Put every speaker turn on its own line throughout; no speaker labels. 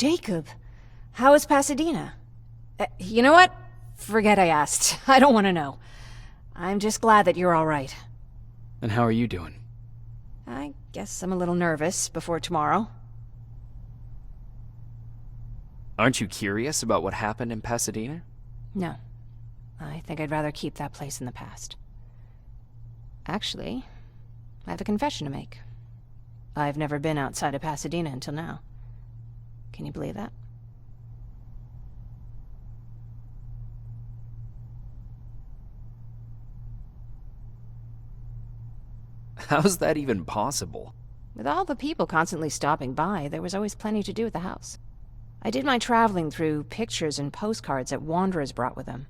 Jacob, how is Pasadena? You know what? Forget I asked. I don't want to know. I'm just glad that you're all right.
And how are you doing?
I guess I'm a little nervous before tomorrow.
Aren't you curious about what happened in Pasadena?
No. I think I'd rather keep that place in the past. Actually, I have a confession to make. I've never been outside of Pasadena until now. Can you believe that?
How's that even possible?
With all the people constantly stopping by, there was always plenty to do at the house. I did my traveling through pictures and postcards that wanderers brought with them.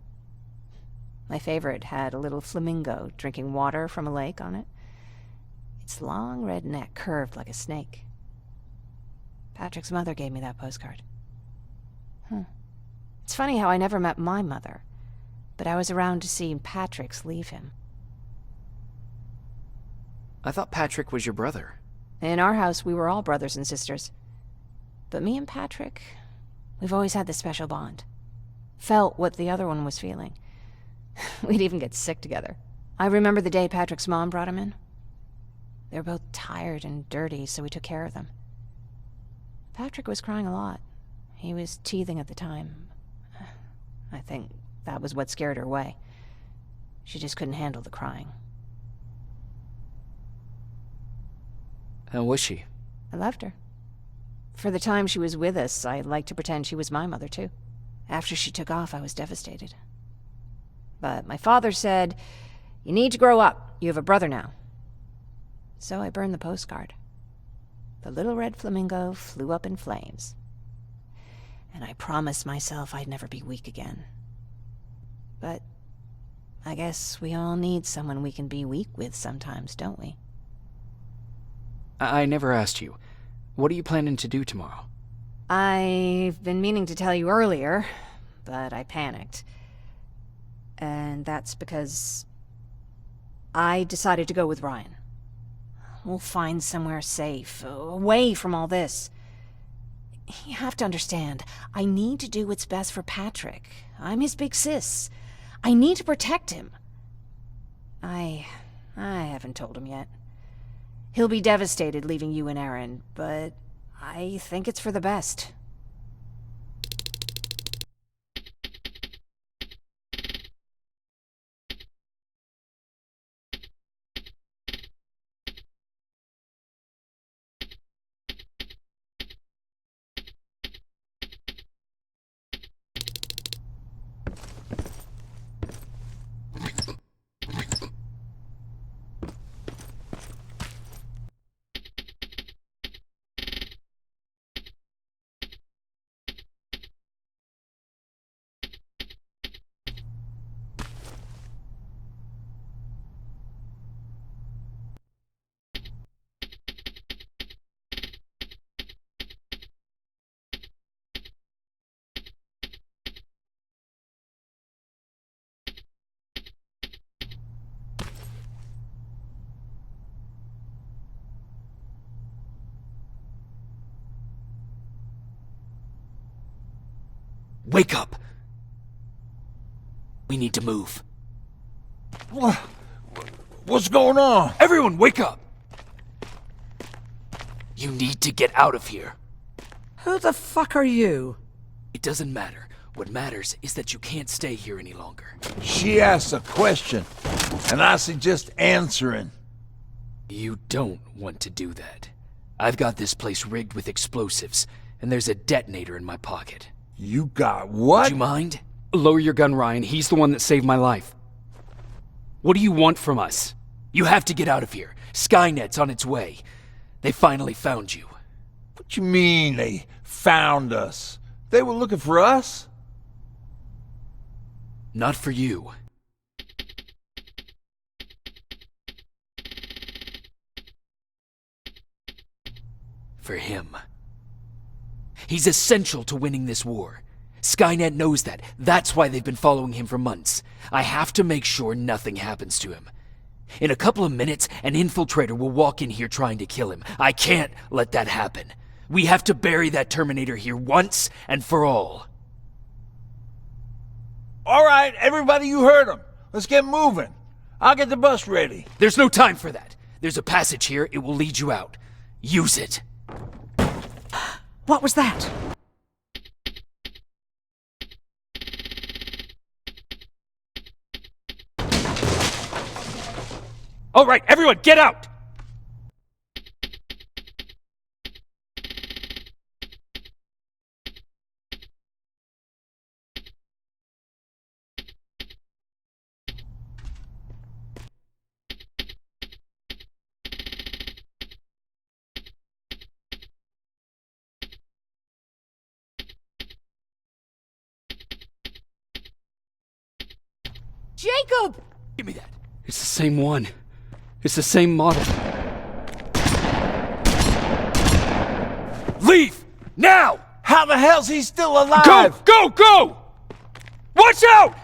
My favorite had a little flamingo drinking water from a lake on it. Its long red neck curved like a snake. Patrick's mother gave me that postcard. It's funny how I never met my mother, but I was around to see Patrick's leave him.
I thought Patrick was your brother.
In our house, we were all brothers and sisters. But me and Patrick, we've always had this special bond. Felt what the other one was feeling. We'd even get sick together. I remember the day Patrick's mom brought him in. They were both tired and dirty, so we took care of them. Patrick was crying a lot. He was teething at the time. I think that was what scared her away. She just couldn't handle the crying.
How was she?
I loved her. For the time she was with us, I liked to pretend she was my mother, too. After she took off, I was devastated. But my father said, "You need to grow up. You have a brother now." So I burned the postcard. The little red flamingo flew up in flames. And I promised myself I'd never be weak again. But I guess we all need someone we can be weak with sometimes, don't we?
I never asked you. What are you planning to do tomorrow?
I've been meaning to tell you earlier, but I panicked. And that's because I decided to go with Ryan. We'll find somewhere safe, away from all this. You have to understand, I need to do what's best for Patrick. I'm his big sis. I need to protect him. I haven't told him yet. He'll be devastated leaving you and Aaron, but I think it's for the best.
Wake up! We need to move.
What's going on?
Everyone, wake up! You need to get out of here.
Who the fuck are you?
It doesn't matter. What matters is that you can't stay here any longer.
She asked a question, and I suggest answering.
You don't want to do that. I've got this place rigged with explosives, and there's a detonator in my pocket.
You got what?
Would you mind? Lower your gun, Ryan. He's the one that saved my life. What do you want from us? You have to get out of here. Skynet's on its way. They finally found you.
What you mean they found us? They were looking for us?
Not for you. For him. He's essential to winning this war. Skynet knows that. That's why they've been following him for months. I have to make sure nothing happens to him. In a couple of minutes, an infiltrator will walk in here trying to kill him. I can't let that happen. We have to bury that Terminator here once and for all.
All right, everybody, you heard him. Let's get moving. I'll get the bus ready.
There's no time for that. There's a passage here. It will lead you out. Use it.
What was that?
All right, everyone, get out!
Jacob!
Give me that. It's the same one. It's the same model. Leave! Now!
How the hell's he still alive?
Go! Go! Go! Watch out!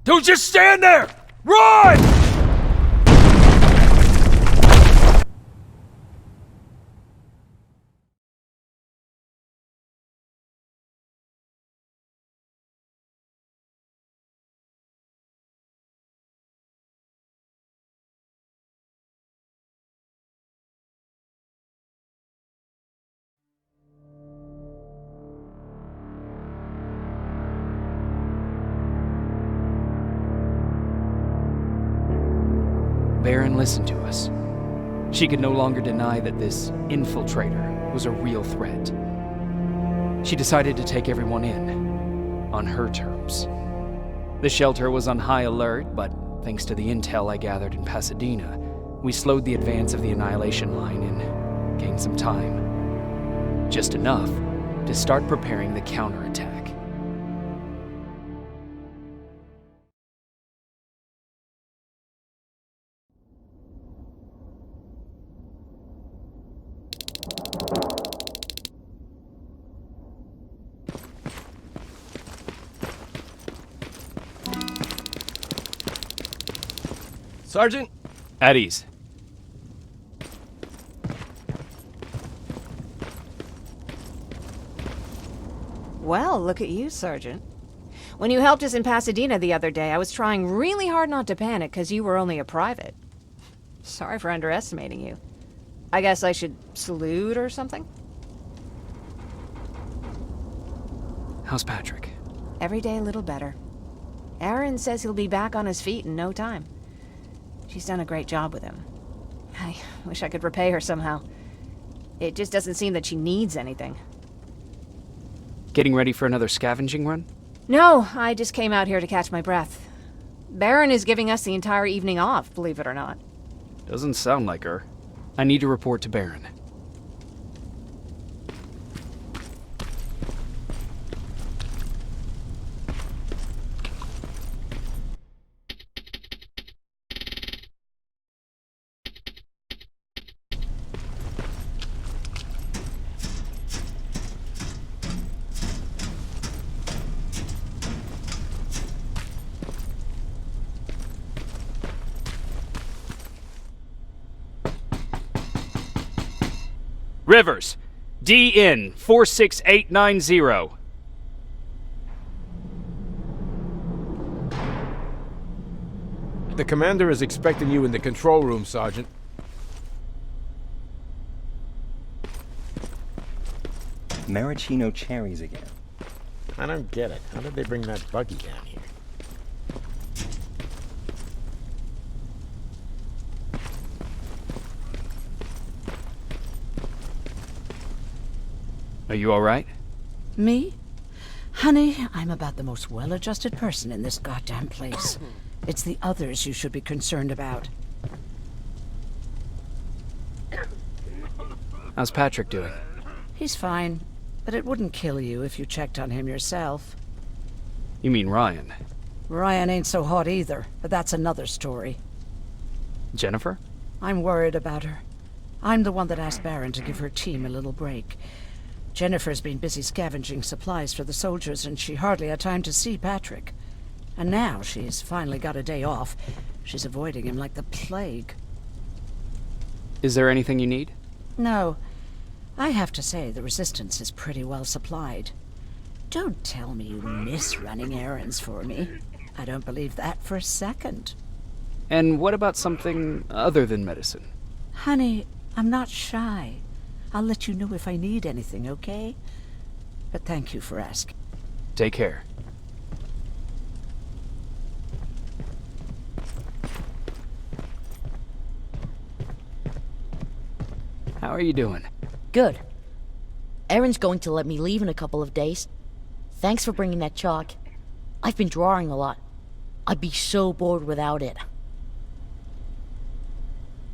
Don't just stand there! Run! Baron listened to us. She could no longer deny that this infiltrator was a real threat. She decided to take everyone in, on her terms. The shelter was on high alert, but thanks to the intel I gathered in Pasadena, we slowed the advance of the Annihilation Line and gained some time. Just enough to start preparing the counterattack.
Sergeant?
At ease.
Well, look at you, Sergeant. When you helped us in Pasadena the other day, I was trying really hard not to panic because you were only a private. Sorry for underestimating you. I guess I should salute or something?
How's Patrick?
Every day a little better. Aaron says he'll be back on his feet in no time. She's done a great job with him. I wish I could repay her somehow. It just doesn't seem that she needs anything.
Getting ready for another scavenging run?
No, I just came out here to catch my breath. Baron is giving us the entire evening off, believe it or not.
Doesn't sound like her. I need to report to Baron. Rivers, DN 46890.
The commander is expecting you in the control room, Sergeant.
Maraschino cherries again.
I don't get it. How did they bring that buggy down here?
Are you all right?
Me? Honey, I'm about the most well-adjusted person in this goddamn place. It's the others you should be concerned about.
How's Patrick doing?
He's fine, but it wouldn't kill you if you checked on him yourself.
You mean Ryan?
Ryan ain't so hot either, but that's another story.
Jennifer?
I'm worried about her. I'm the one that asked Baron to give her team a little break. Jennifer's been busy scavenging supplies for the soldiers, and she hardly had time to see Patrick. And now she's finally got a day off. She's avoiding him like the plague.
Is there anything you need?
No. I have to say the Resistance is pretty well supplied. Don't tell me you miss running errands for me. I don't believe that for a second.
And what about something other than medicine?
Honey, I'm not shy. I'll let you know if I need anything, okay? But thank you for asking.
Take care. How are you doing?
Good. Erin's going to let me leave in a couple of days. Thanks for bringing that chalk. I've been drawing a lot. I'd be so bored without it.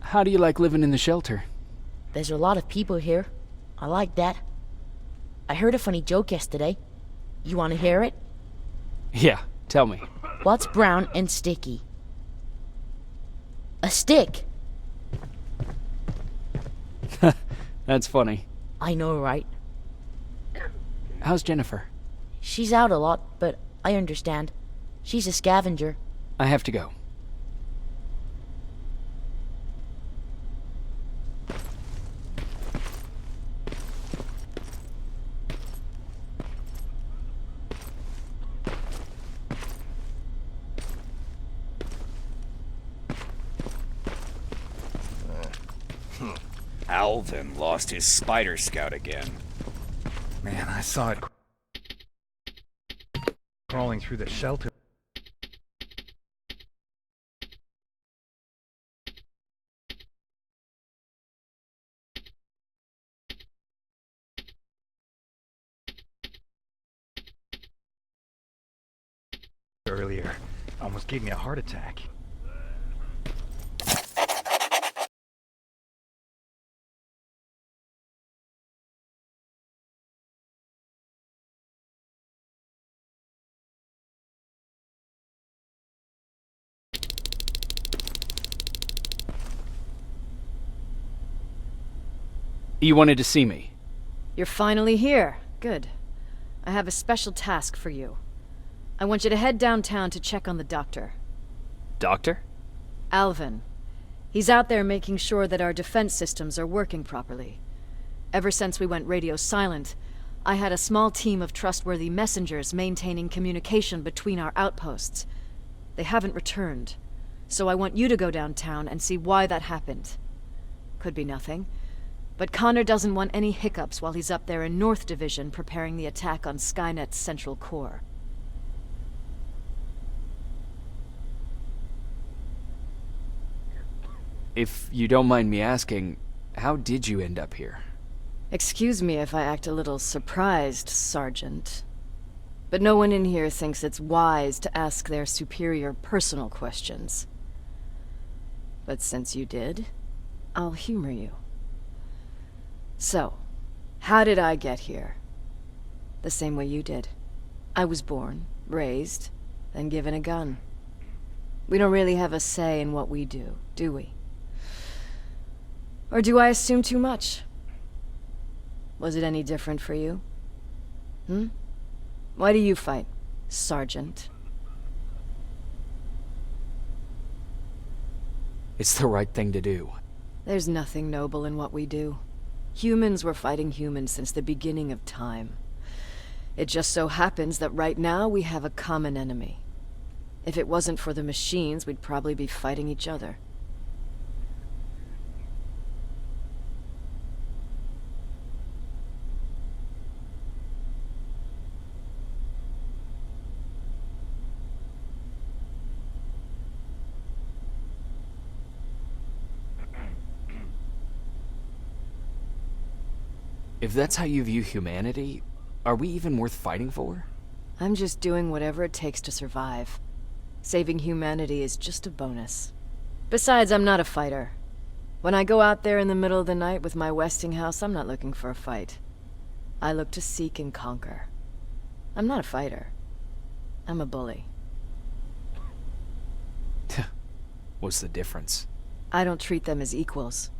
How do you like living in the shelter?
There's a lot of people here. I like that. I heard a funny joke yesterday. You want to hear it?
Yeah, tell me.
What's brown and sticky? A stick!
That's funny.
I know, right?
How's Jennifer?
She's out a lot, but I understand. She's a scavenger.
I have to go.
Alvin lost his spider scout again.
Man, I saw it crawling through the shelter. Earlier, almost gave me a heart attack.
You wanted to see me?
You're finally here. Good. I have a special task for you. I want you to head downtown to check on the doctor.
Doctor?
Alvin. He's out there making sure that our defense systems are working properly. Ever since we went radio silent, I had a small team of trustworthy messengers maintaining communication between our outposts. They haven't returned, so I want you to go downtown and see why that happened. Could be nothing, but Connor doesn't want any hiccups while he's up there in North Division preparing the attack on Skynet's central core.
If you don't mind me asking, how did you end up here?
Excuse me if I act a little surprised, Sergeant. But no one in here thinks it's wise to ask their superior personal questions. But since you did, I'll humor you. So, how did I get here? The same way you did. I was born, raised, then given a gun. We don't really have a say in what we do we? Or do I assume too much? Was it any different for you? Why do you fight, Sergeant?
It's the right thing to do.
There's nothing noble in what we do. Humans were fighting humans since the beginning of time. It just so happens that right now we have a common enemy. If it wasn't for the machines, we'd probably be fighting each other.
If that's how you view humanity, are we even worth fighting for?
I'm just doing whatever it takes to survive. Saving humanity is just a bonus. Besides, I'm not a fighter. When I go out there in the middle of the night with my Westinghouse, I'm not looking for a fight. I look to seek and conquer. I'm not a fighter. I'm a bully.
What's the difference?
I don't treat them as equals.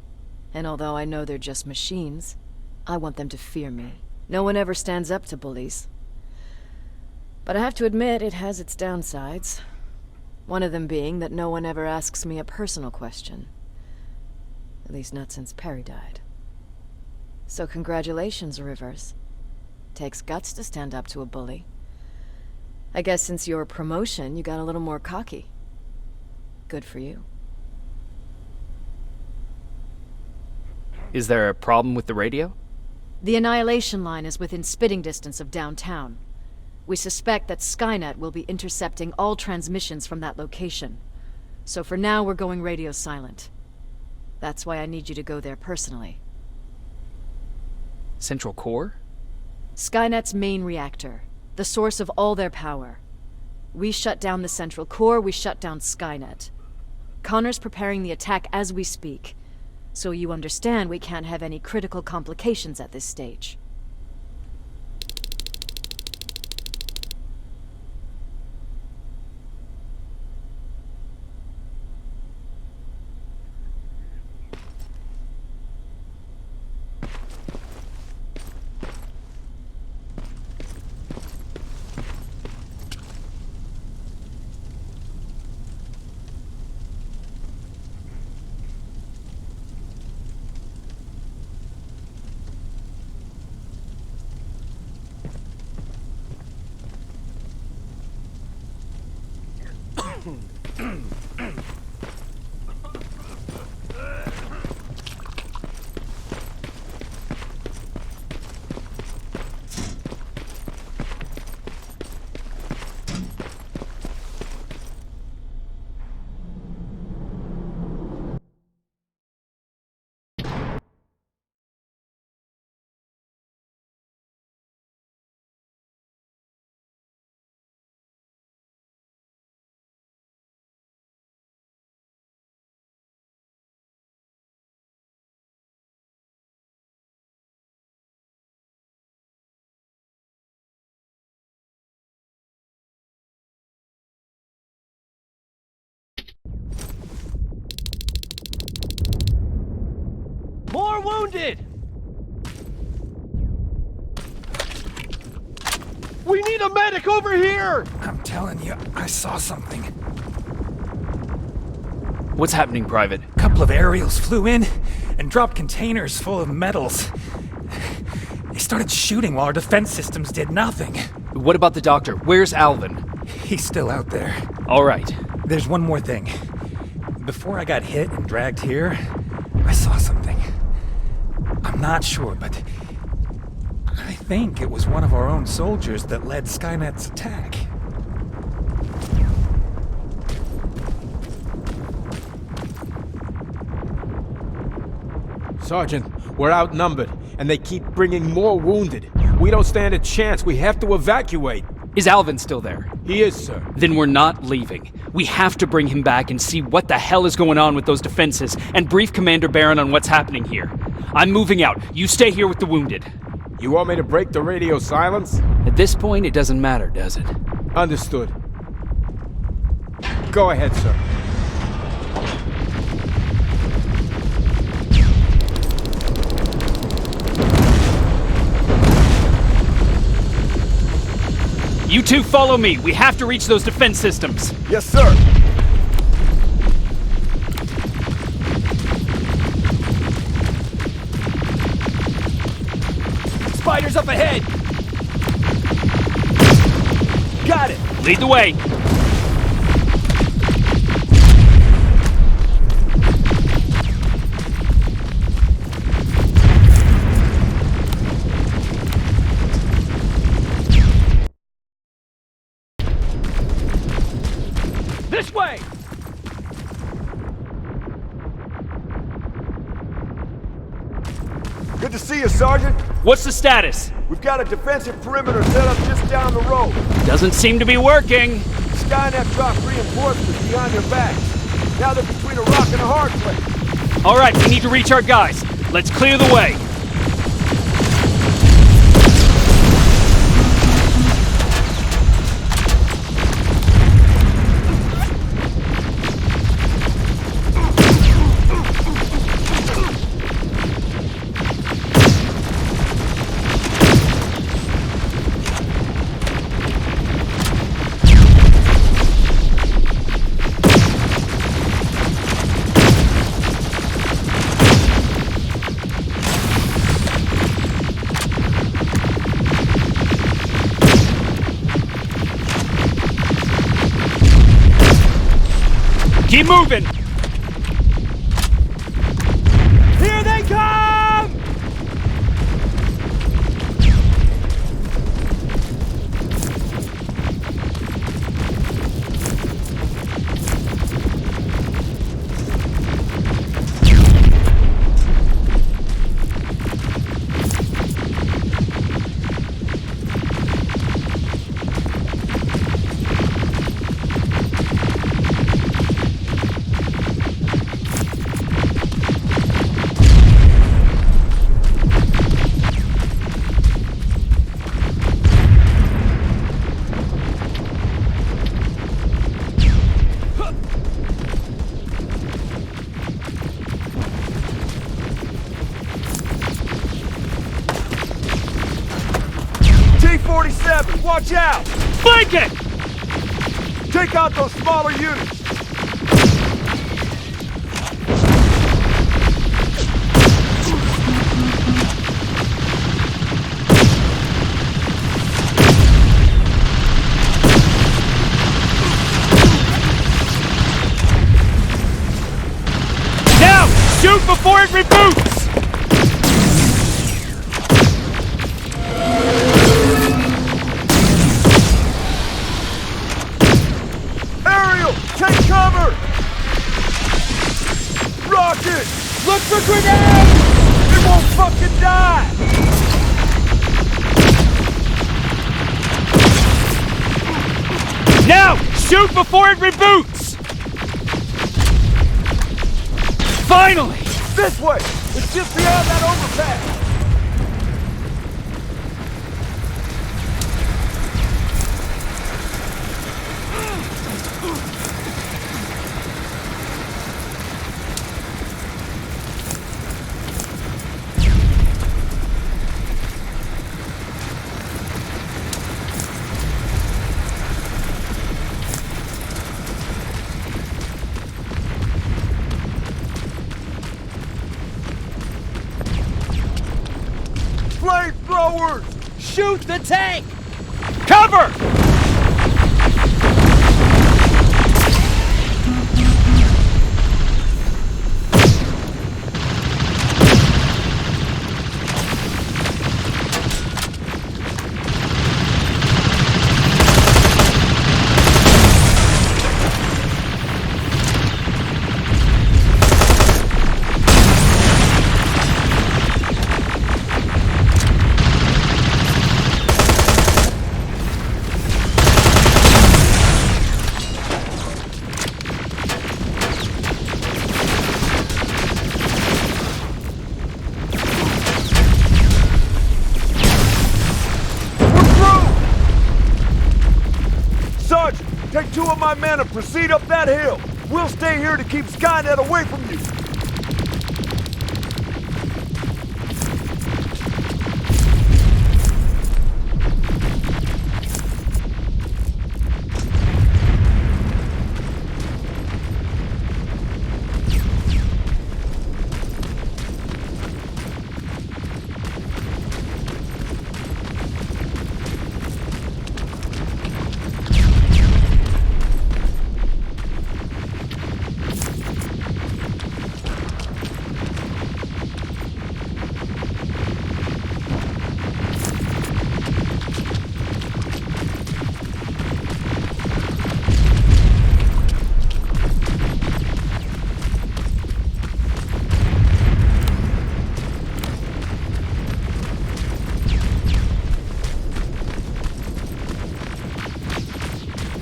And although I know they're just machines, I want them to fear me. No one ever stands up to bullies. But I have to admit, it has its downsides. One of them being that no one ever asks me a personal question. At least not since Perry died. So congratulations, Rivers. Takes guts to stand up to a bully. I guess since your promotion, you got a little more cocky. Good for you.
Is there a problem with the radio?
The Annihilation line is within spitting distance of downtown. We suspect that Skynet will be intercepting all transmissions from that location. So for now, we're going radio silent. That's why I need you to go there personally.
Central Core?
Skynet's main reactor, the source of all their power. We shut down the Central Core, we shut down Skynet. Connor's preparing the attack as we speak, so you understand we can't have any critical complications at this stage.
More wounded! We need a medic over here!
I'm telling you, I saw something.
What's happening, Private?
A couple of aerials flew in and dropped containers full of metals. They started shooting while our defense systems did nothing.
What about the doctor? Where's Alvin?
He's still out there.
All right.
There's one more thing. Before I got hit and dragged here, I saw something. I'm not sure, but I think it was one of our own soldiers that led Skynet's attack.
Sergeant, we're outnumbered, and they keep bringing more wounded. We don't stand a chance. We have to evacuate.
Is Alvin still there?
He is, sir.
Then we're not leaving. We have to bring him back and see what the hell is going on with those defenses and brief Commander Barron on what's happening here. I'm moving out. You stay here with the wounded.
You want me to break the radio silence?
At this point, it doesn't matter, does it?
Understood. Go ahead, sir.
You two follow me. We have to reach those defense systems.
Yes, sir.
Spiders up ahead! Got it!
Lead the way.
This way!
Good to see you, Sergeant.
What's the status?
We've got a defensive perimeter set up just down the road.
Doesn't seem to be working.
Skynet dropped reinforcements behind their backs. Now they're between a rock and a hard place.
All right, we need to reach our guys. Let's clear the way. Keep moving!
Here they come! T-47, watch out!
Flank it!
Take out those smaller units!
Now! Shoot before it reboots!
Ariel, take cover! Rocket!
Look for grenades!
It won't fucking die!
Now! Shoot before it reboots! Finally!
This way! It's just beyond that overpass! Flamethrowers!
Shoot the tank!
Cover!
Sergeant, take 2 of my men and proceed up that hill. We'll stay here to keep Skynet away from you.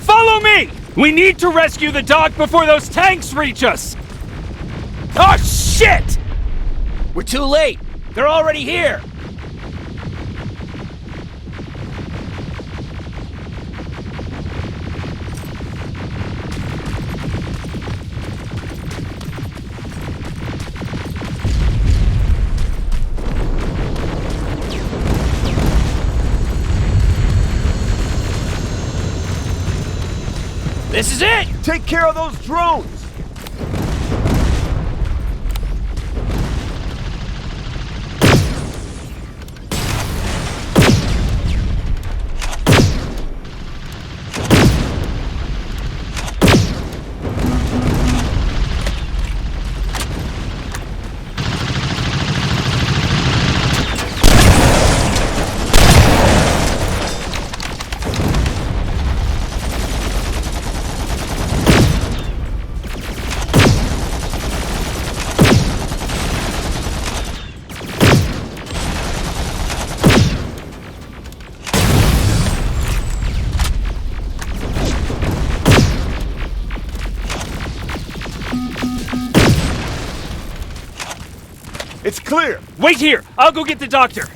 Follow me! We need to rescue the dock before those tanks reach us! Oh, shit!
We're too late! They're already here! This is it!
Take care of those drones! It's clear!
Wait here! I'll go get the doctor!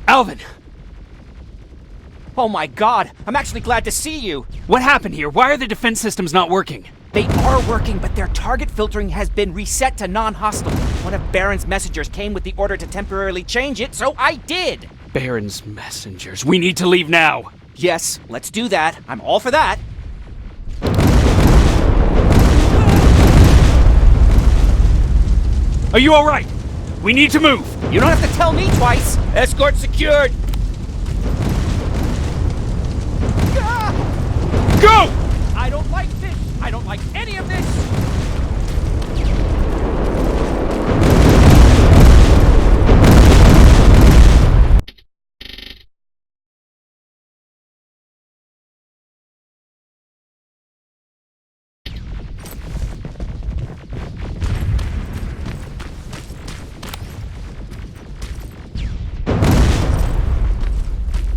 Alvin!
Oh my god, I'm actually glad to see you.
What happened here? Why are the defense systems not working?
They are working, but their target filtering has been reset to non-hostile. One of Baron's messengers came with the order to temporarily change it, so I did.
Baron's messengers. We need to leave now.
Yes, let's do that. I'm all for that.
Are you alright? We need to move.
You don't have to tell me twice.
Escort secured!
Go!
I don't like this. I don't like any of this.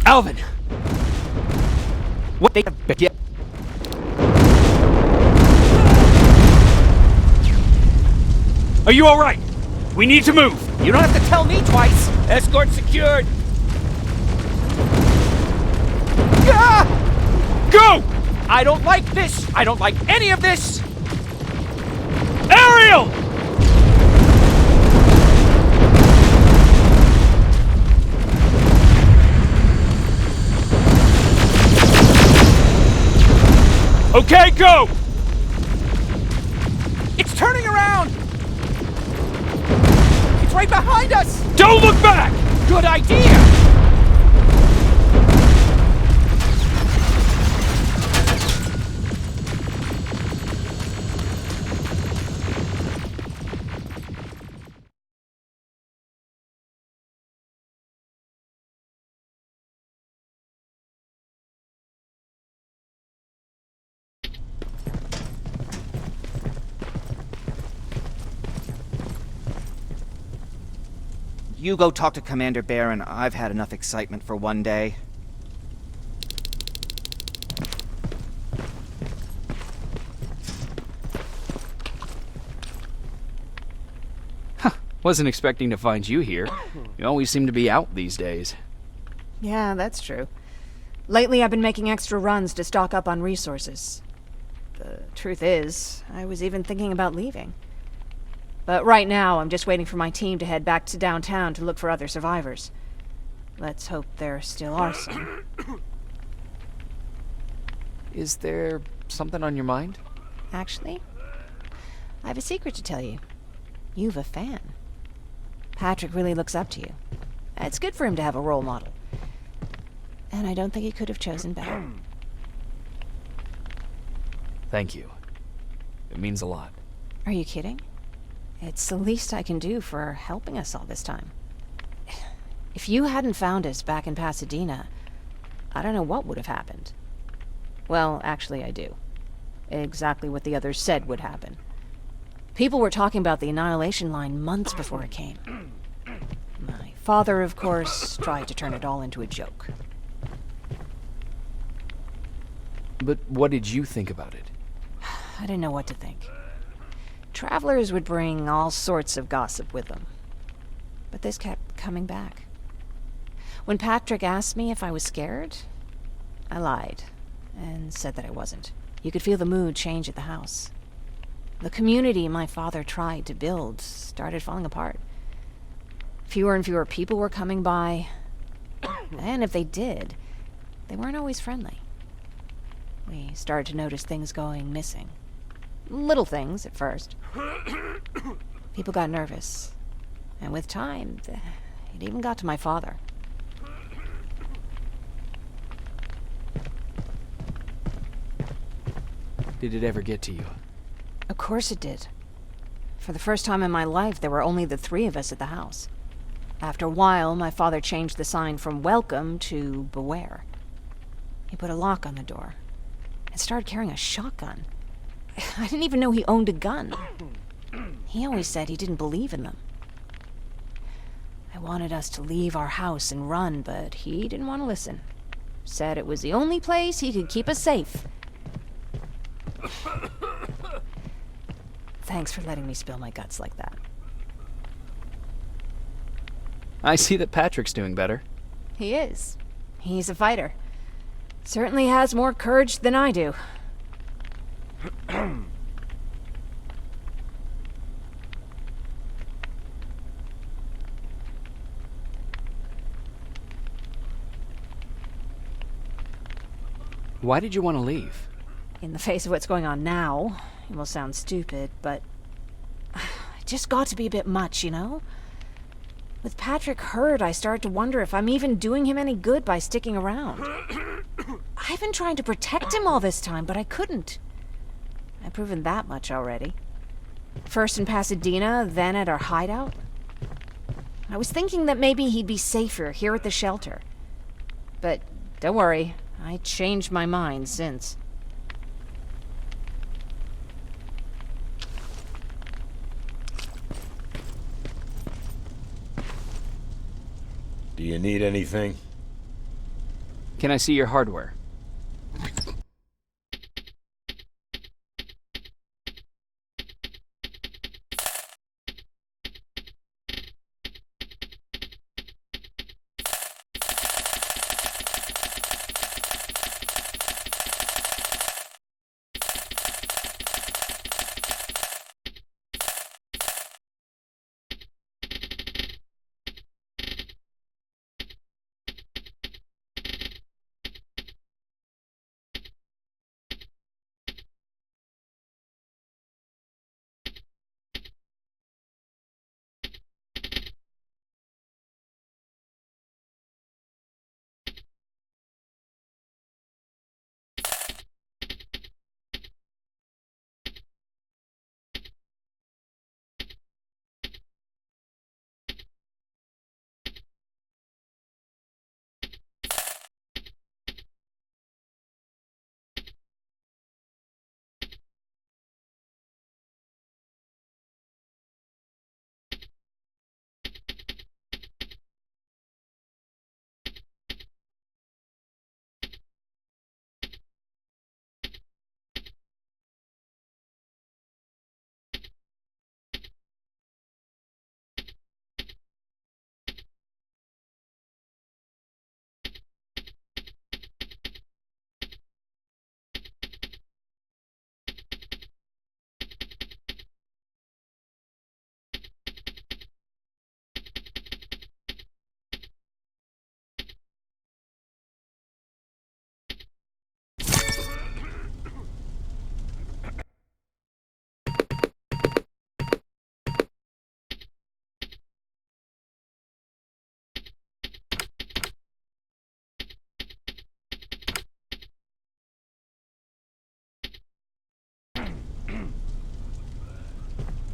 Alvin!
What they yeah.
Are you alright? We need to move.
You don't have to tell me twice.
Escort secured!
Go!
I don't like this. I don't like any of this.
Ariel! Okay, go!
It's turning around. It's right behind us.
Don't look back!
Good idea. You go talk to Commander Baron. I've had enough excitement for one day.
Wasn't expecting to find you here. You always seem to be out these days.
Yeah, that's true. Lately, I've been making extra runs to stock up on resources. The truth is, I was even thinking about leaving. But right now, I'm just waiting for my team to head back to downtown to look for other survivors. Let's hope there still are some.
Is there something on your mind?
Actually, I have a secret to tell you. You've a fan. Patrick really looks up to you. It's good for him to have a role model. And I don't think he could have chosen better.
Thank you. It means a lot.
Are you kidding? It's the least I can do for helping us all this time. If you hadn't found us back in Pasadena, I don't know what would have happened. Well, actually I do. Exactly what the others said would happen. People were talking about the Annihilation Line months before it came. My father, of course, tried to turn it all into a joke.
But what did you think about it?
I didn't know what to think. Travelers would bring all sorts of gossip with them. But this kept coming back. When Patrick asked me if I was scared, I lied and said that I wasn't. You could feel the mood change at the house. The community my father tried to build started falling apart. Fewer and fewer people were coming by, and if they did, they weren't always friendly. We started to notice things going missing. Little things at first. People got nervous, and with time, it even got to my father.
Did it ever get to you?
Of course it did. For the first time in my life, there were only the three of us at the house. After a while, my father changed the sign from welcome to beware. He put a lock on the door and started carrying a shotgun. I didn't even know he owned a gun. He always said he didn't believe in them. I wanted us to leave our house and run, but he didn't want to listen. Said it was the only place he could keep us safe. Thanks for letting me spill my guts like that.
I see that Patrick's doing better.
He is. He's a fighter. Certainly has more courage than I do.
Why did you want to leave?
In the face of what's going on now, it will sound stupid, but it just got to be a bit much, you know? With Patrick hurt, I started to wonder if I'm even doing him any good by sticking around. I've been trying to protect him all this time, but I couldn't. I've proven that much already. First in Pasadena, then at our hideout. I was thinking that maybe he'd be safer here at the shelter. But don't worry, I changed my mind since.
Do you need anything?
Can I see your hardware?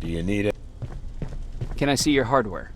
Do you need it?
Can I see your hardware?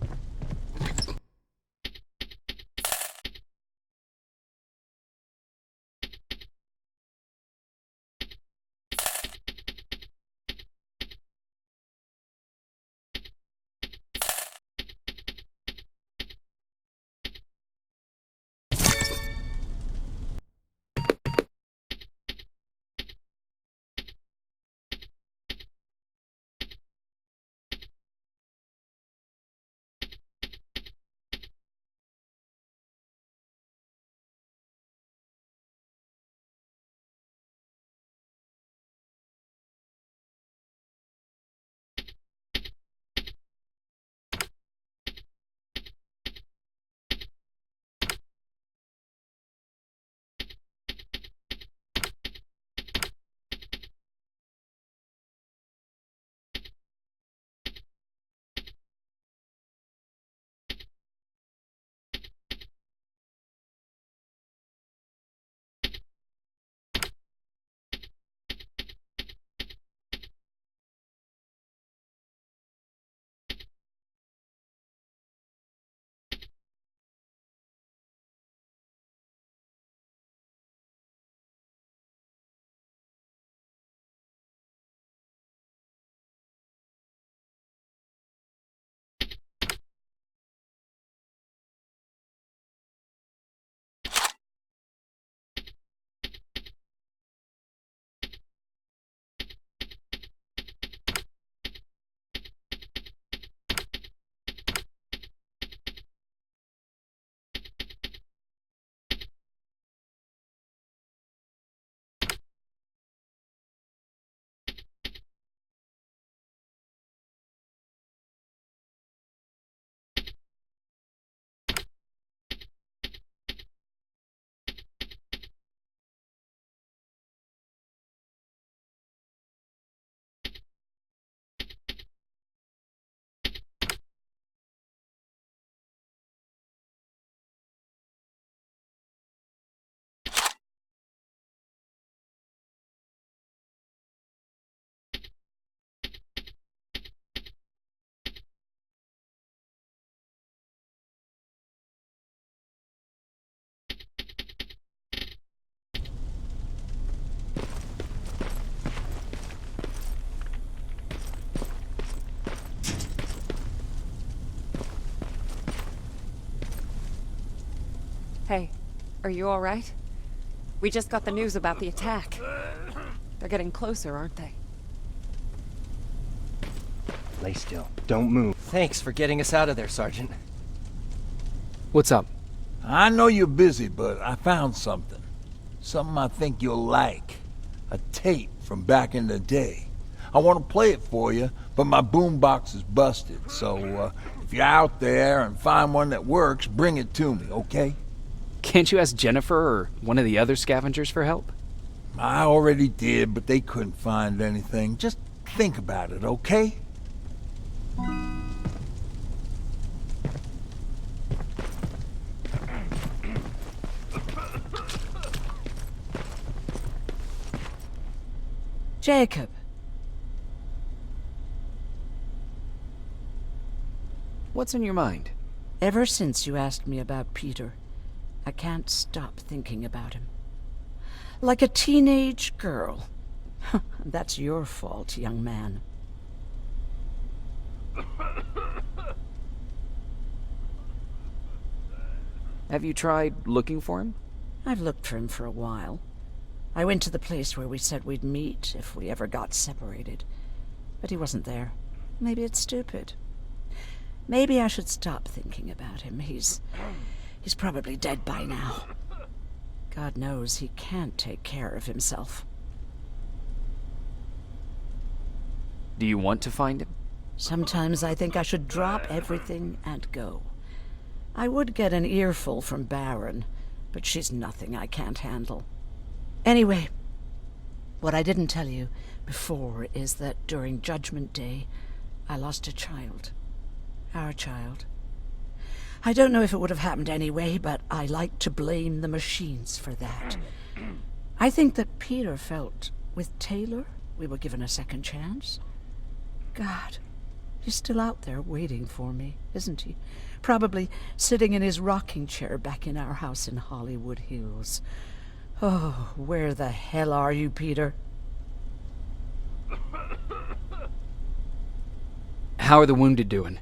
Hey, are you alright? We just got the news about the attack. They're getting closer, aren't they?
Lay still. Don't move.
Thanks for getting us out of there, Sergeant.
What's up?
I know you're busy, but I found something. Something I think you'll like. A tape from back in the day. I want to play it for you, but my boombox is busted, so if you're out there and find one that works, bring it to me, okay?
Can't you ask Jennifer or one of the other scavengers for help?
I already did, but they couldn't find anything. Just think about it, okay?
Jacob.
What's on your mind?
Ever since you asked me about Peter, I can't stop thinking about him. Like a teenage girl. That's your fault, young man.
Have you tried looking for him?
I've looked for him for a while. I went to the place where we said we'd meet if we ever got separated. But he wasn't there. Maybe it's stupid. Maybe I should stop thinking about him. He's probably dead by now. God knows he can't take care of himself.
Do you want to find him?
Sometimes I think I should drop everything and go. I would get an earful from Baron, but she's nothing I can't handle. Anyway, what I didn't tell you before is that during Judgment Day, I lost a child. Our child. I don't know if it would have happened anyway, but I like to blame the machines for that. I think that Peter felt with Taylor we were given a second chance. God, he's still out there waiting for me, isn't he? Probably sitting in his rocking chair back in our house in Hollywood Hills. Oh, where the hell are you, Peter?
How are the wounded doing?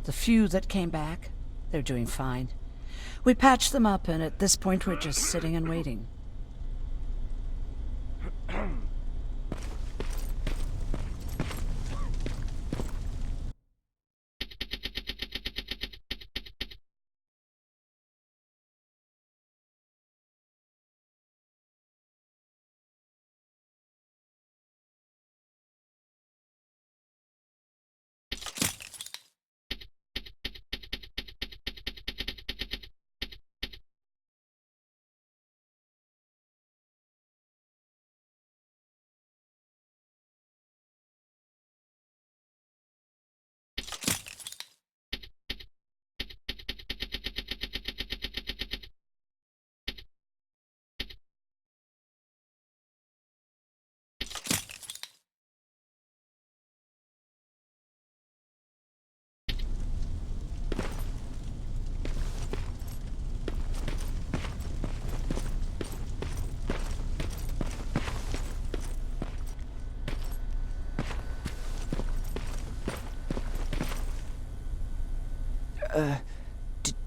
The few that came back, they're doing fine. We patched them up, and at this point we're just sitting and waiting.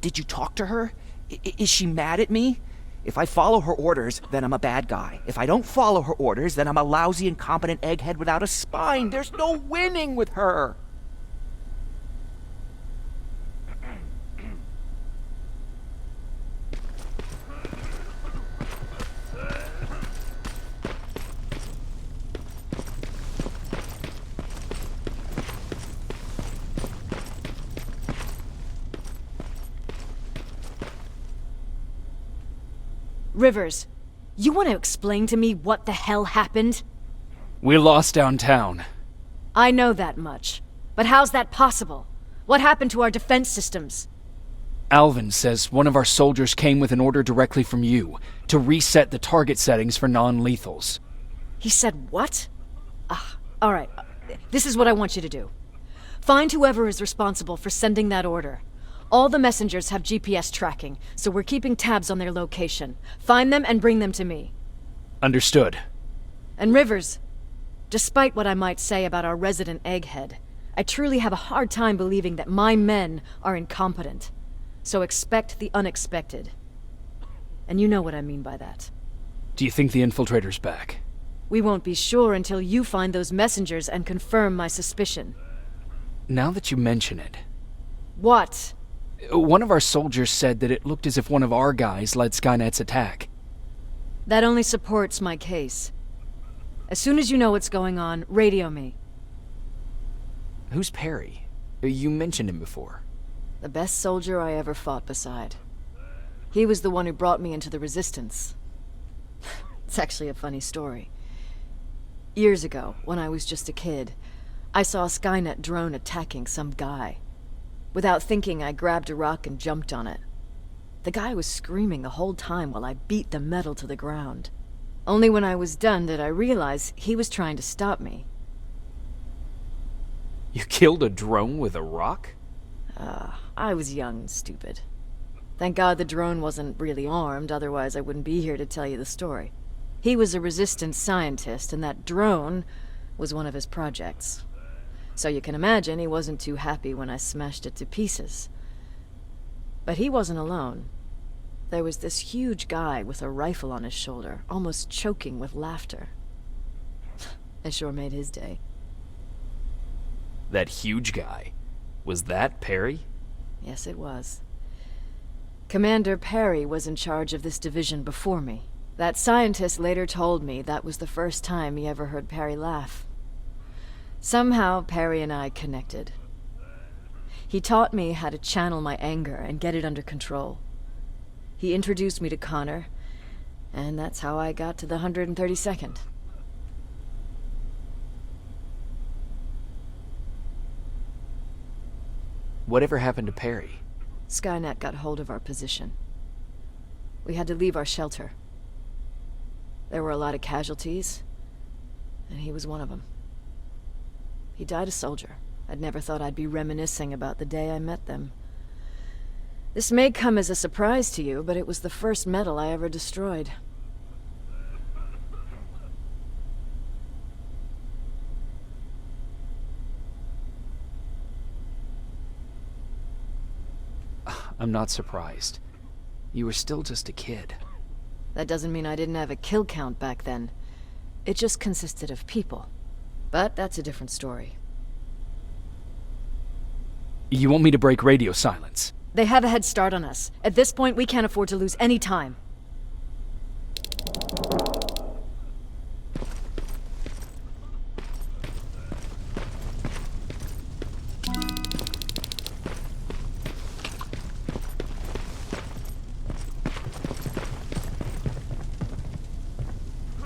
Did you talk to her? Is she mad at me? If I follow her orders, then I'm a bad guy. If I don't follow her orders, then I'm a lousy, incompetent egghead without a spine. There's no winning with her.
Rivers, you want to explain to me what the hell happened?
We lost downtown.
I know that much. But how's that possible? What happened to our defense systems?
Alvin says one of our soldiers came with an order directly from you to reset the target settings for non-lethals.
He said what? Alright. This is what I want you to do. Find whoever is responsible for sending that order. All the messengers have GPS tracking, so we're keeping tabs on their location. Find them and bring them to me.
Understood.
And Rivers, despite what I might say about our resident egghead, I truly have a hard time believing that my men are incompetent. So expect the unexpected. And you know what I mean by that.
Do you think the infiltrator's back?
We won't be sure until you find those messengers and confirm my suspicion.
Now that you mention it...
What?
One of our soldiers said that it looked as if one of our guys led Skynet's attack.
That only supports my case. As soon as you know what's going on, radio me.
Who's Perry? You mentioned him before.
The best soldier I ever fought beside. He was the one who brought me into the Resistance. It's actually a funny story. Years ago, when I was just a kid, I saw a Skynet drone attacking some guy. Without thinking, I grabbed a rock and jumped on it. The guy was screaming the whole time while I beat the metal to the ground. Only when I was done did I realize he was trying to stop me.
You killed a drone with a rock?
I was young and stupid. Thank God the drone wasn't really armed, otherwise I wouldn't be here to tell you the story. He was a Resistance scientist, and that drone was one of his projects. So you can imagine he wasn't too happy when I smashed it to pieces. But he wasn't alone. There was this huge guy with a rifle on his shoulder, almost choking with laughter. I sure made his day.
That huge guy. Was that Perry?
Yes, it was. Commander Perry was in charge of this division before me. That scientist later told me that was the first time he ever heard Perry laugh. Somehow, Perry and I connected. He taught me how to channel my anger and get it under control. He introduced me to Connor, and that's how I got to the 132nd.
Whatever happened to Perry?
Skynet got hold of our position. We had to leave our shelter. There were a lot of casualties, and he was one of them. He died a soldier. I'd never thought I'd be reminiscing about the day I met them. This may come as a surprise to you, but it was the first metal I ever destroyed.
I'm not surprised. You were still just a kid.
That doesn't mean I didn't have a kill count back then. It just consisted of people. But that's a different story.
You want me to break radio silence?
They have a head start on us. At this point, we can't afford to lose any time.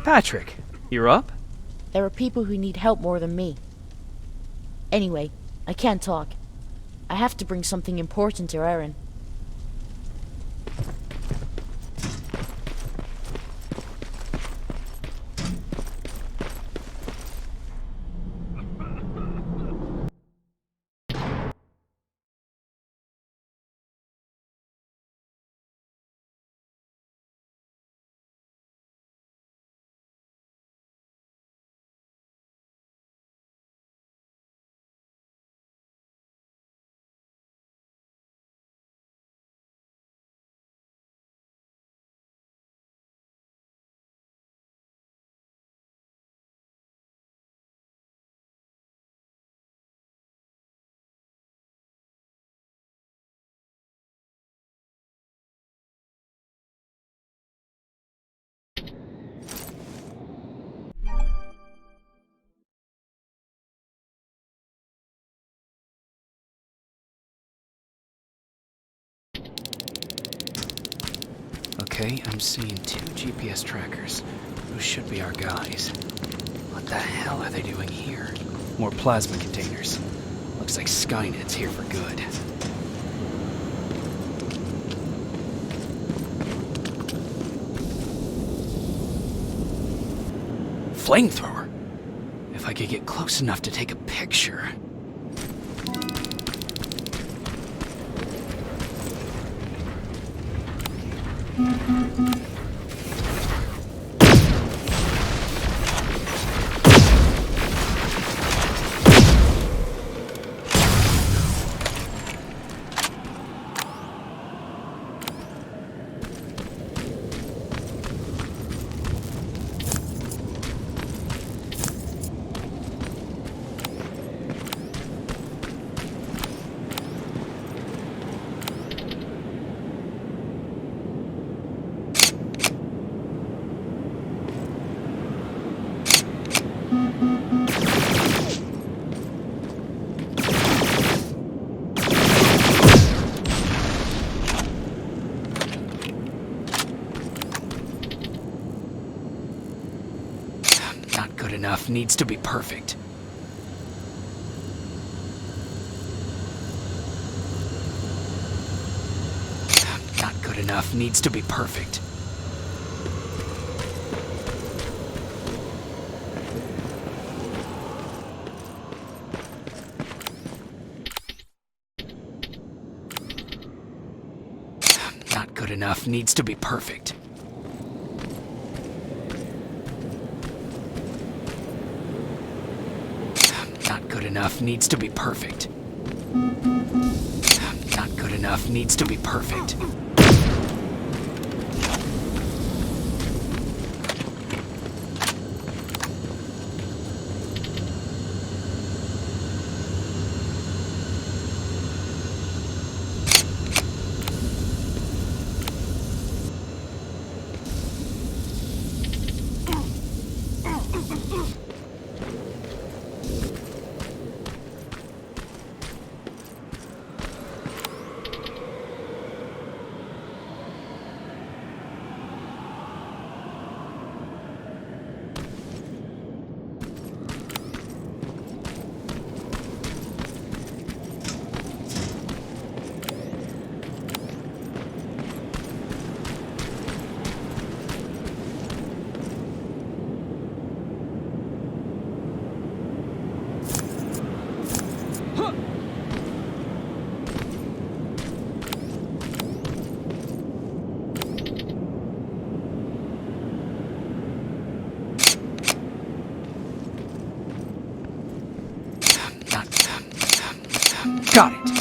Patrick, you're up?
There are people who need help more than me. Anyway, I can't talk. I have to bring something important to Erin.
Okay, I'm seeing 2 GPS trackers. Those should be our guys. What the hell are they doing here? More plasma containers. Looks like Skynet's here for good. Flamethrower? If I could get close enough to take a picture... enough needs to be perfect. Not good enough needs to be perfect. Not good enough needs to be perfect. Not good enough needs to be perfect. Not good enough needs to be perfect. Got it.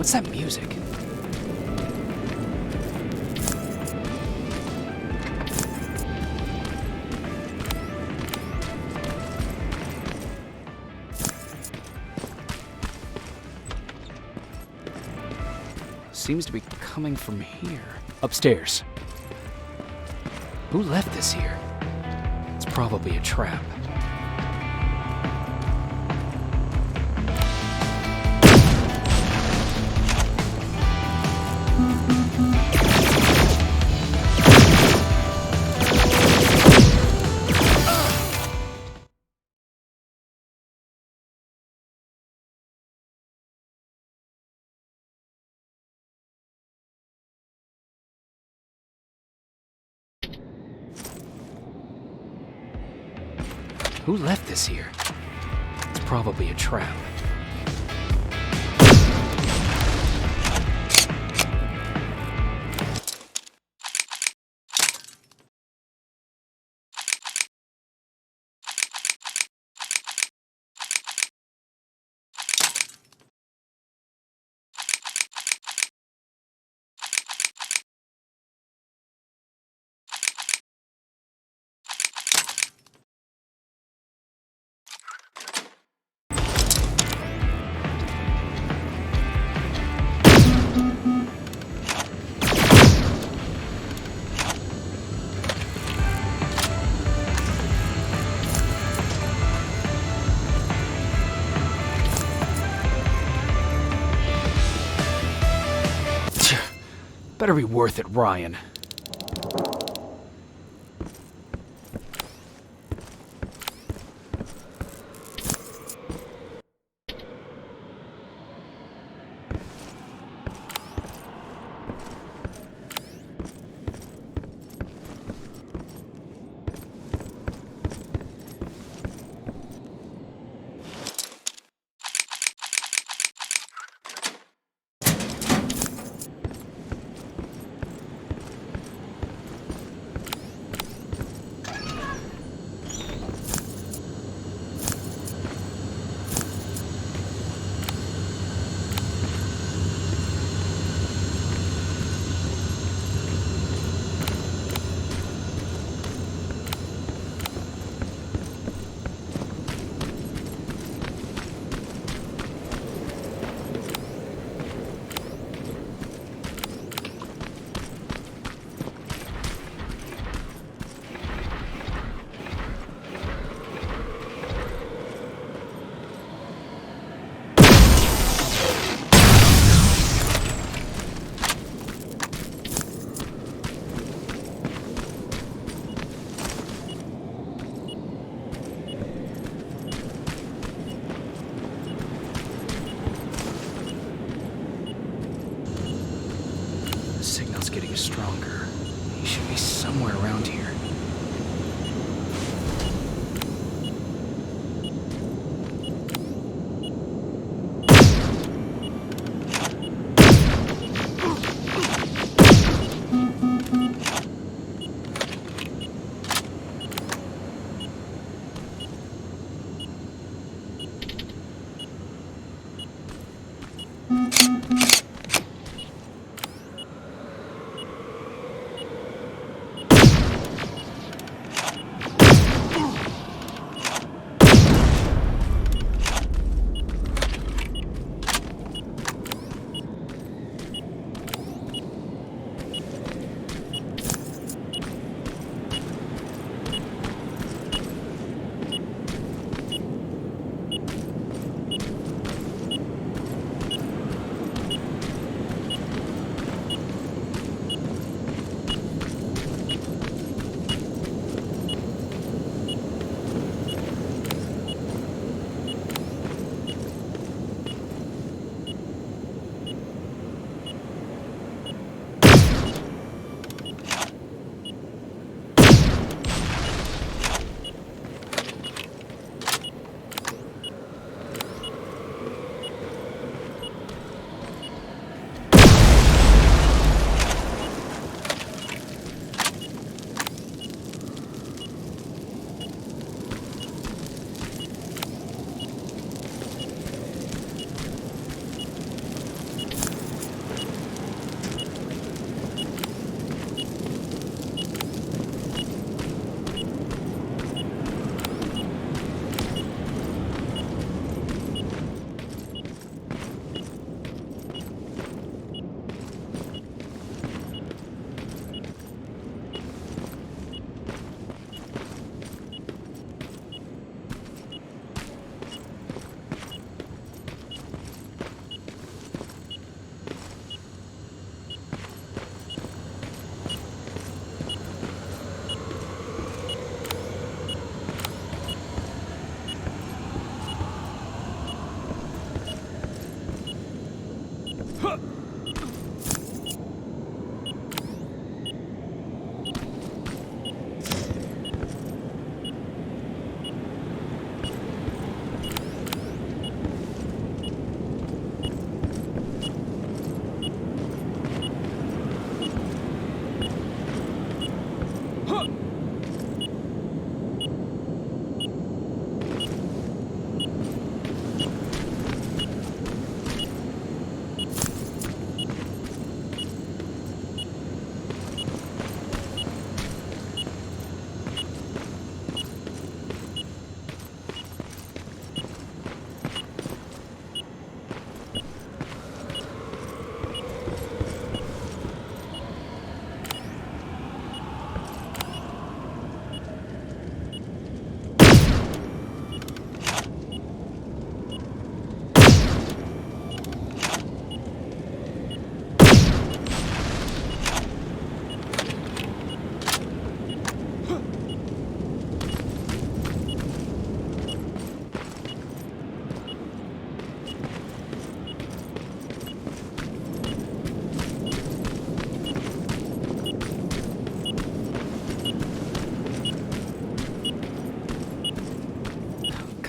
What's that music? Seems to be coming from here. Upstairs. Who left this here? It's probably a trap. Who left this here? It's probably a trap. Better be worth it, Ryan. Signal's getting stronger. He should be somewhere around here.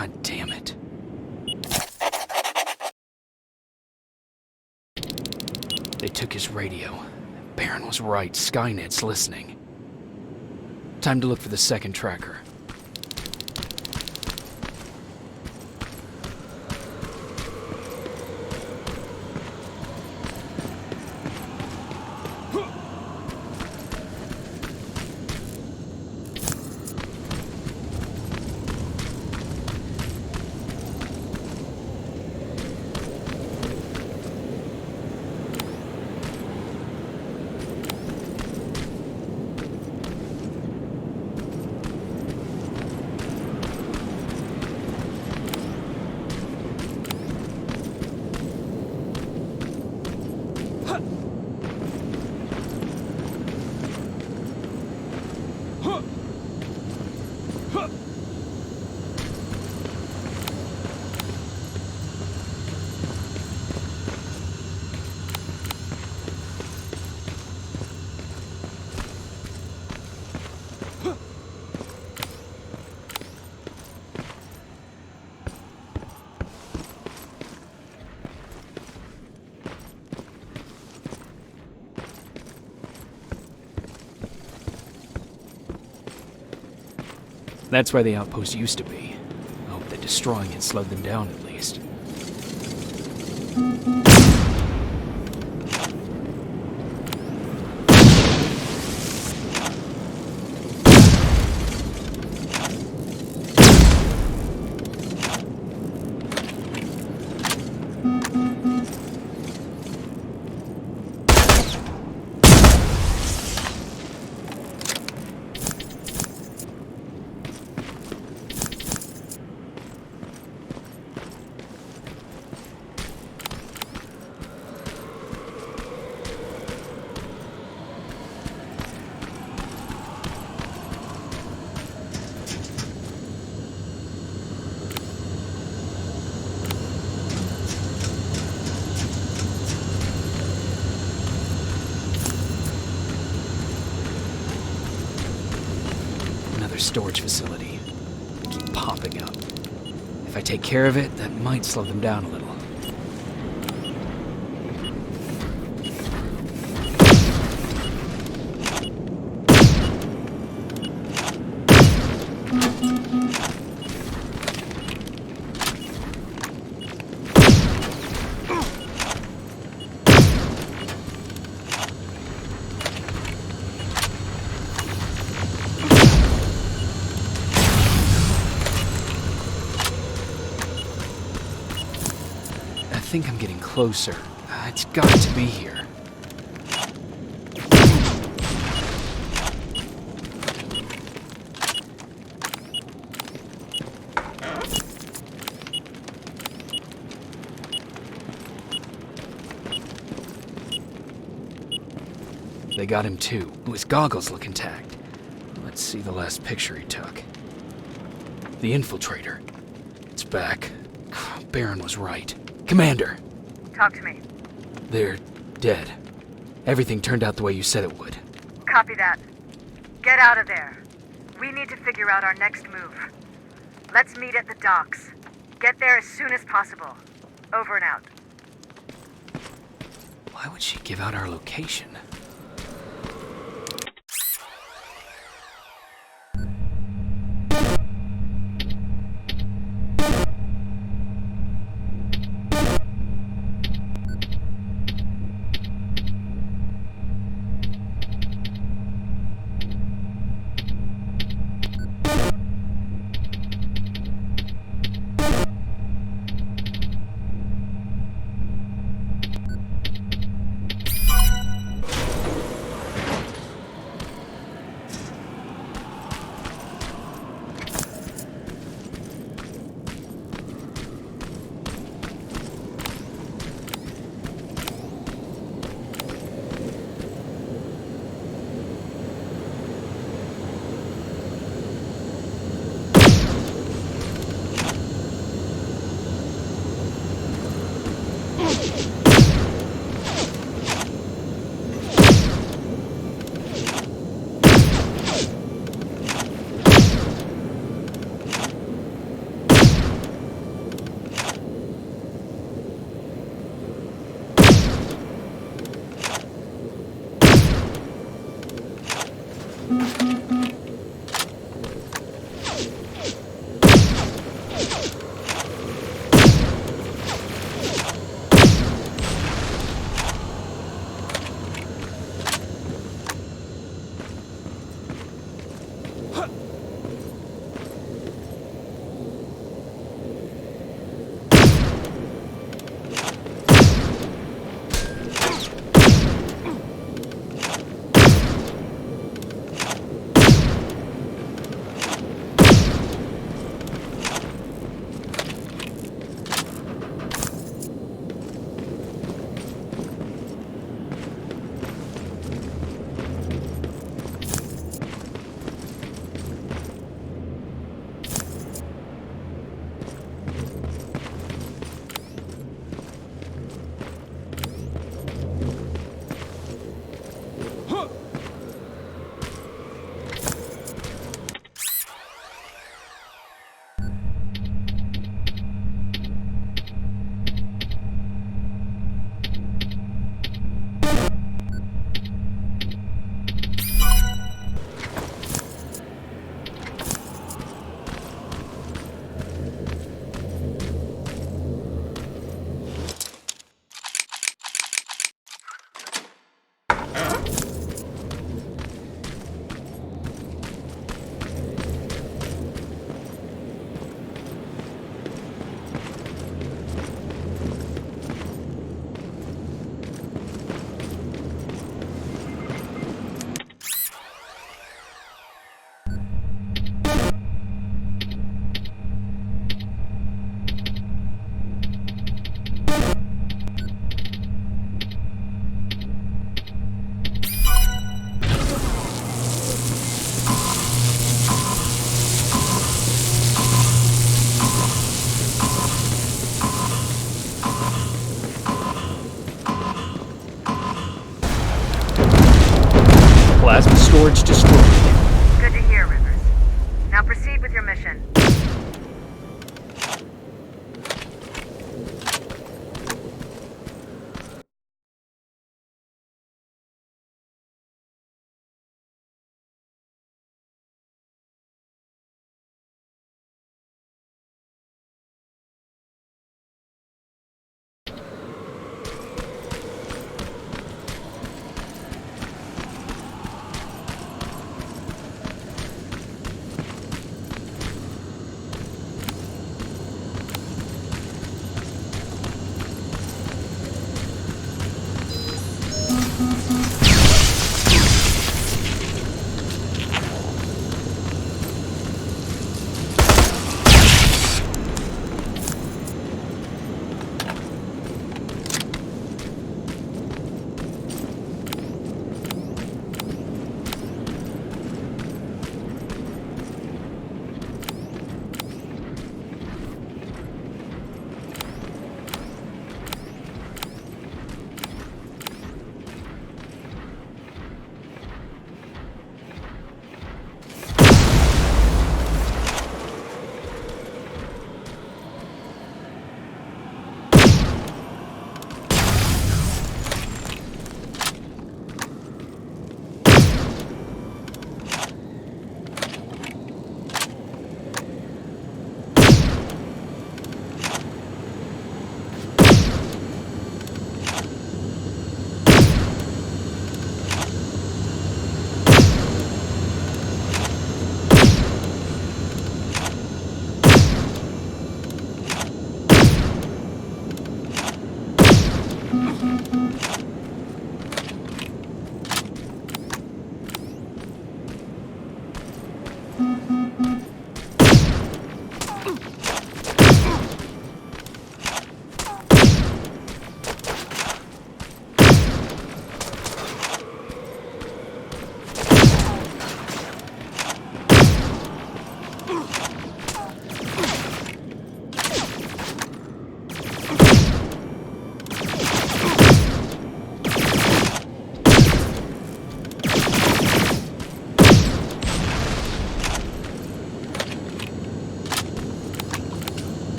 God damn it. They took his radio. Baron was right. Skynet's listening. Time to look for the second tracker. That's where the outpost used to be. I hope that destroying it slowed them down at least. Storage facility. Keep popping up. If I take care of it, that might slow them down a little. I think I'm getting closer. It's got to be here. They got him too. His goggles look intact. Let's see the last picture he took. The infiltrator. It's back. Baron was right. Commander!
Talk to me.
They're dead. Everything turned out the way you said it would.
Copy that. Get out of there. We need to figure out our next move. Let's meet at the docks. Get there as soon as possible. Over and out.
Why would she give out our location?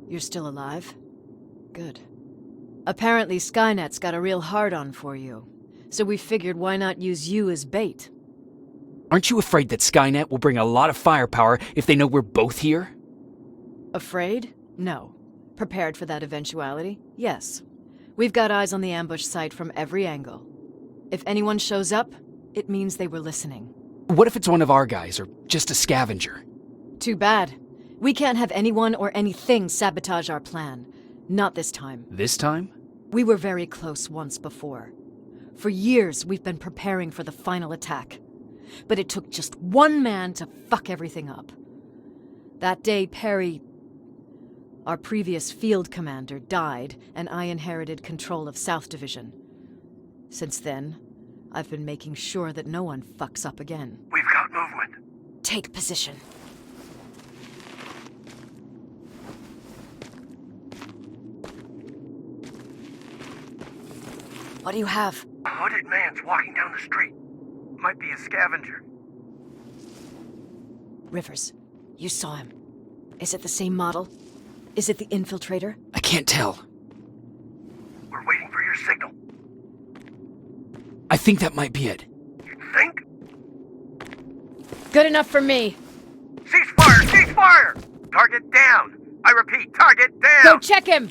You're still alive? Good. Apparently Skynet's got a real hard-on for you, so we figured why not use you as bait.
Aren't you afraid that Skynet will bring a lot of firepower if they know we're both here?
Afraid? No. Prepared for that eventuality? Yes. We've got eyes on the ambush site from every angle. If anyone shows up, it means they were listening.
What if it's one of our guys, or just a scavenger?
Too bad. We can't have anyone or anything sabotage our plan. Not this time.
This time?
We were very close once before. For years, we've been preparing for the final attack. But it took just one man to fuck everything up. That day, Perry, our previous field commander, died, and I inherited control of South Division. Since then, I've been making sure that no one fucks up again.
We've got movement.
Take position.
What do you have?
A hooded man's walking down the street. Might be a scavenger.
Rivers, you saw him. Is it the same model? Is it the infiltrator?
I can't tell.
We're waiting for your signal.
I think that might be it.
You think?
Good enough for me.
Cease fire! Cease fire! Target down! I repeat, target down!
Go check him!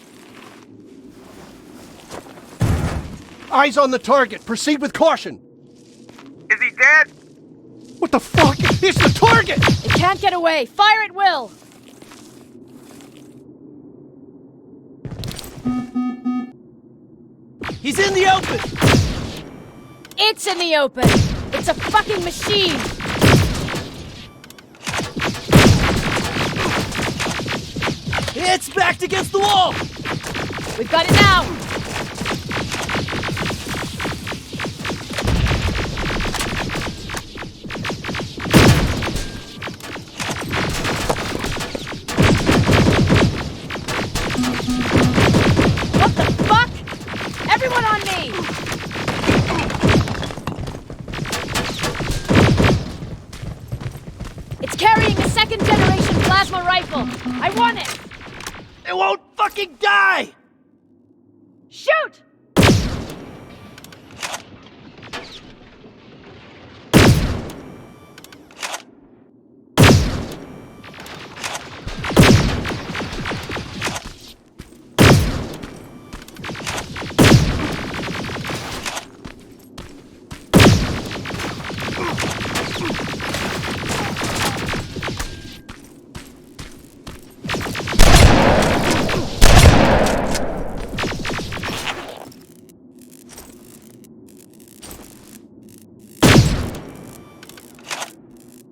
Eyes on the target. Proceed with caution.
Is he dead?
What the fuck? It's the target!
It can't get away. Fire at will!
He's in the open!
It's in the open! It's a fucking machine!
It's backed against the wall!
We've got it now! What the fuck? Everyone on me! It's carrying a second-generation plasma rifle! I want it!
It won't fucking die!
Shoot!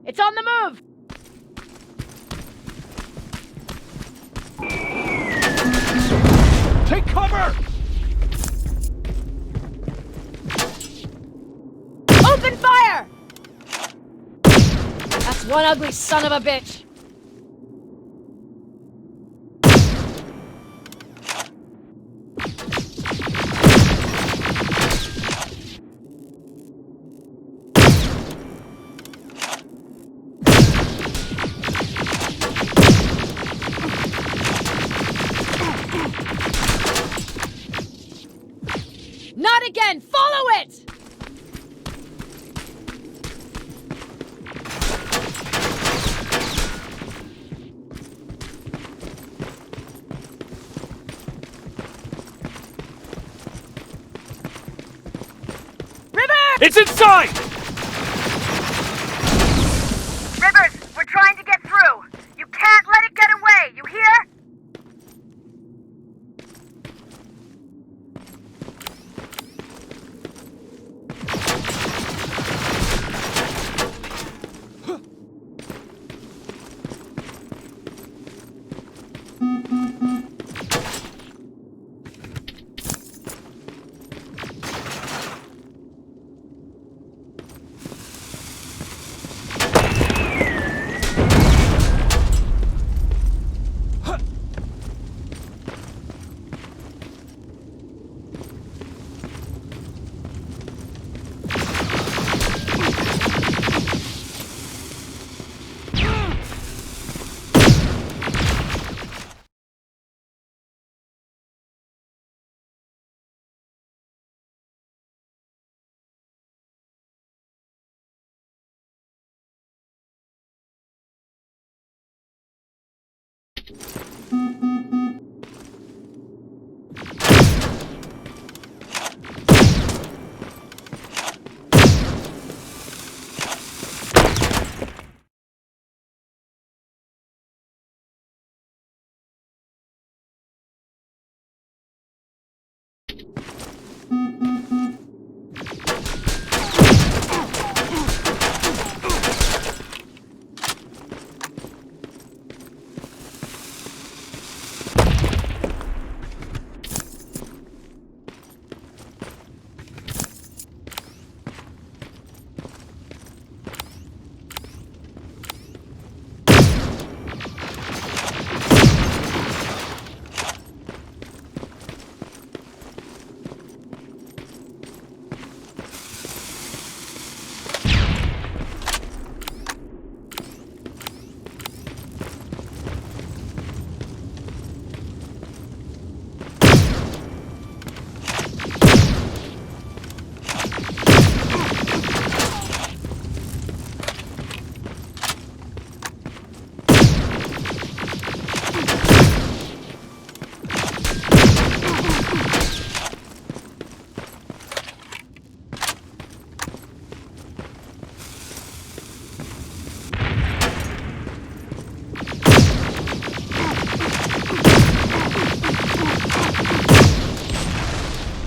It's on the move!
Take cover!
Open fire! That's one ugly son of a bitch! Not again! Follow it!
It's inside!
Rivers, we're trying to get through! You can't let it get away, you hear?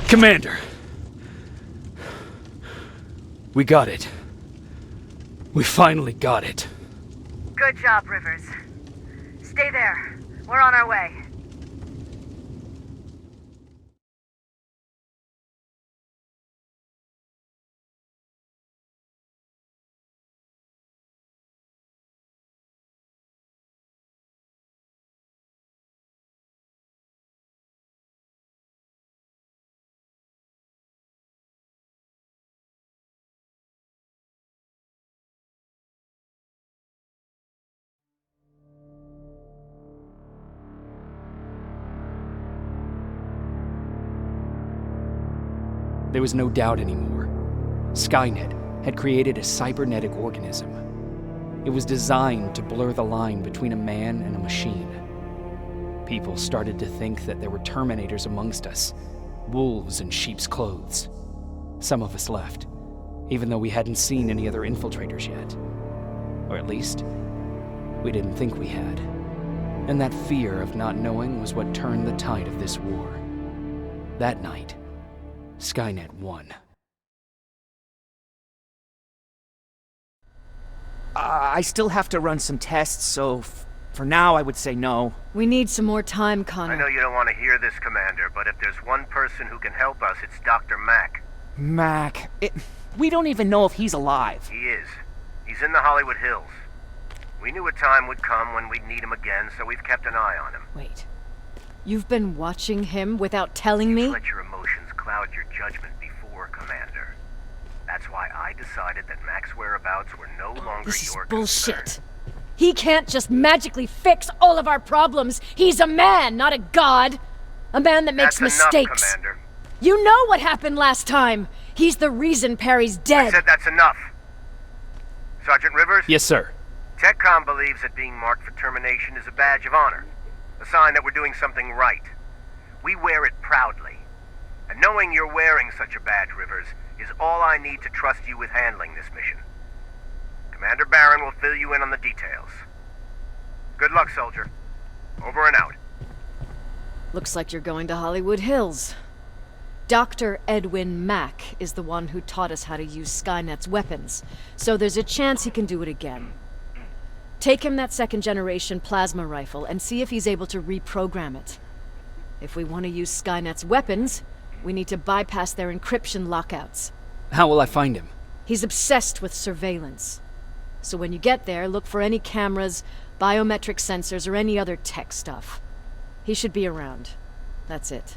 Commander! We got it. We finally got it.
Good job, Rivers. Stay there. We're on our way.
There was no doubt anymore. Skynet had created a cybernetic organism. It was designed to blur the line between a man and a machine. People started to think that there were Terminators amongst us, wolves in sheep's clothes. Some of us left, even though we hadn't seen any other infiltrators yet. Or at least, we didn't think we had. And that fear of not knowing was what turned the tide of this war. That night, Skynet won.
I still have to run some tests, so for now I would say no.
We need some more time, Connor.
I know you don't want to hear this, Commander, but if there's one person who can help us, it's Dr. Mack.
Mac, we don't even know if he's alive.
He is. He's in the Hollywood Hills. We knew a time would come when we'd need him again, so we've kept an eye on him.
Wait. You've been watching him without telling me?
Let your emotions cloud your judgment before, Commander. That's why I decided that Mack's whereabouts were no longer
This is
your
bullshit.
concern.
He can't just magically fix all of our problems. He's a man, not a god. A man that makes
That's
mistakes.
enough, Commander.
You know what happened last time. He's the reason Perry's dead.
I said that's enough. Sergeant Rivers?
Yes, sir.
TechCom believes that being marked for termination is a badge of honor. A sign that we're doing something right. We wear it proudly. And knowing you're wearing such a badge, Rivers, is all I need to trust you with handling this mission. Commander Barron will fill you in on the details. Good luck, soldier. Over and out.
Looks like you're going to Hollywood Hills. Dr. Edwin Mack is the one who taught us how to use Skynet's weapons, so there's a chance he can do it again. Take him that second-generation plasma rifle and see if he's able to reprogram it. If we want to use Skynet's weapons, we need to bypass their encryption lockouts.
How will I find him?
He's obsessed with surveillance. So when you get there, look for any cameras, biometric sensors, or any other tech stuff. He should be around. That's it.